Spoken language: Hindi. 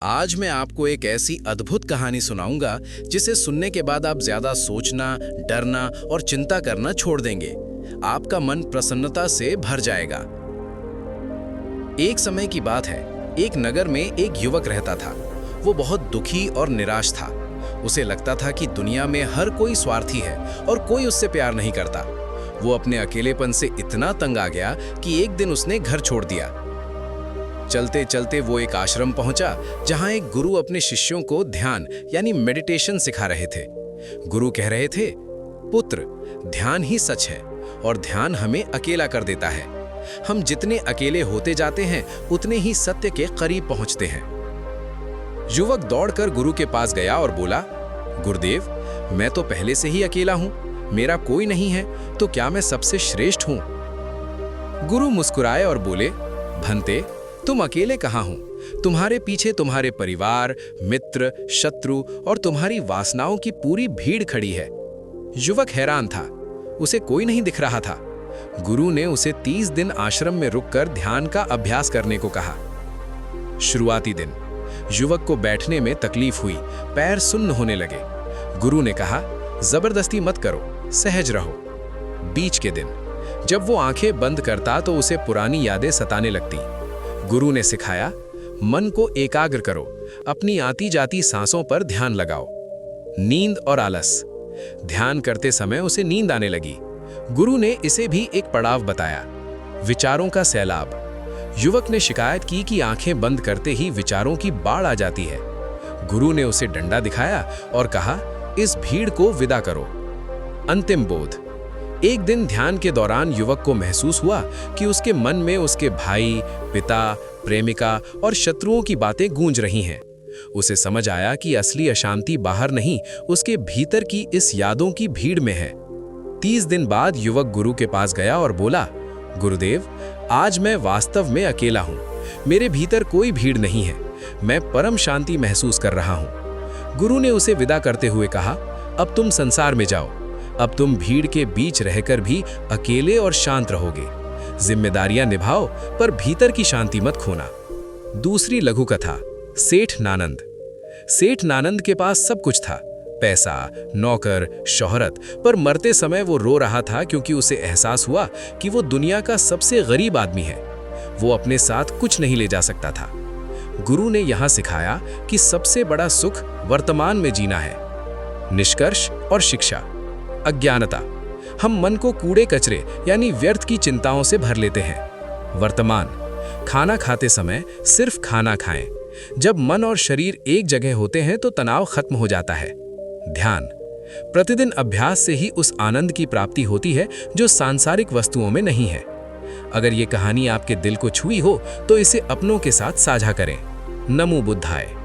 आज मैं आपको एक ऐसी अद्भुत कहानी सुनाऊंगा जिसे सुनने के बाद आप ज्यादा सोचना, डरना और चिंता करना छोड़ देंगे। आपका मन प्रसन्नता से भर जाएगा। एक समय की बात है, एक नगर में एक युवक रहता था। वो बहुत दुखी और निराश था। उसे लगता था कि दुनिया में हर कोई स्वार्थी है और कोई उससे प्यार नहीं करता। वो अपने अकेलेपन से इतना तंग आ गया कि एक दिन उसने घर छोड़ दिया। चलते चलते वो एक आश्रम पहुंचा जहां एक गुरु अपने शिष्यों को ध्यान यानी मेडिटेशन सिखा रहे थे। गुरु कह रहे थे, पुत्र, ध्यान ही सच है और ध्यान हमें अकेला कर देता है। हम जितने अकेले होते जाते हैं उतने ही सत्य के करीब पहुंचते हैं। युवक दौड़कर गुरु के पास गया और बोला, गुरुदेव, मैं तो पहले से ही अकेला हूं, मेरा कोई नहीं है, तो क्या मैं सबसे श्रेष्ठ हूं? गुरु मुस्कुराए और बोले, भंते, तुम अकेले कहाँ हो? तुम्हारे पीछे तुम्हारे परिवार, मित्र, शत्रु और तुम्हारी वासनाओं की पूरी भीड़ खड़ी है। युवक हैरान था, उसे कोई नहीं दिख रहा था। गुरु ने उसे 30 दिन आश्रम में रुककर ध्यान का अभ्यास करने को कहा। शुरुआती दिन युवक को बैठने में तकलीफ हुई, पैर सुन्न होने लगे। गुरु ने कहा, जबरदस्ती मत करो, सहज रहो। बीच के दिन जब वो आंखें बंद करता तो उसे पुरानी यादें सताने लगती। गुरु ने सिखाया, मन को एकाग्र करो, अपनी आती जाती सांसों पर ध्यान लगाओ। नींद और आलस, ध्यान करते समय उसे नींद आने लगी। गुरु ने इसे भी एक पड़ाव बताया। विचारों का सैलाब, युवक ने शिकायत की कि आंखें बंद करते ही विचारों की बाढ़ आ जाती है। गुरु ने उसे डंडा दिखाया और कहा, इस भीड़ को विदा करो। अंतिम बोध, एक दिन ध्यान के दौरान युवक को महसूस हुआ कि उसके मन में उसके भाई, पिता, प्रेमिका और शत्रुओं की बातें गूंज रही हैं। उसे समझ आया कि असली अशांति बाहर नहीं, उसके भीतर की इस यादों की भीड़ में है। 30 दिन बाद युवक गुरु के पास गया और बोला, गुरुदेव, आज मैं वास्तव में अकेला हूँ। मेरे भीतर कोई भीड़ नहीं है, मैं परम शांति महसूस कर रहा हूँ। गुरु ने उसे विदा करते हुए कहा, अब तुम संसार में जाओ। अब तुम भीड़ के बीच रहकर भी अकेले और शांत रहोगे। जिम्मेदारियां निभाओ, पर भीतर की शांति मत खोना। दूसरी लघु कथा, सेठ नानंद। सेठ नानंद के पास सब कुछ था, पैसा, नौकर, शोहरत, पर मरते समय वो रो रहा था क्योंकि उसे एहसास हुआ कि वो दुनिया का सबसे गरीब आदमी है। वो अपने साथ कुछ नहीं ले जा सकता था। गुरु ने यहां सिखाया कि सबसे बड़ा सुख वर्तमान में जीना है। निष्कर्ष और शिक्षा। अज्ञानता, हम मन को कूड़े कचरे यानी व्यर्थ की चिंताओं से भर लेते हैं। वर्तमान, खाना खाते समय सिर्फ खाना खाएं। जब मन और शरीर एक जगह होते हैं तो तनाव खत्म हो जाता है। ध्यान, प्रतिदिन अभ्यास से ही उस आनंद की प्राप्ति होती है जो सांसारिक वस्तुओं में नहीं है। अगर ये कहानी आपके दिल को छुई हो तो इसे अपनों के साथ साझा करें। नमो बुद्धाय।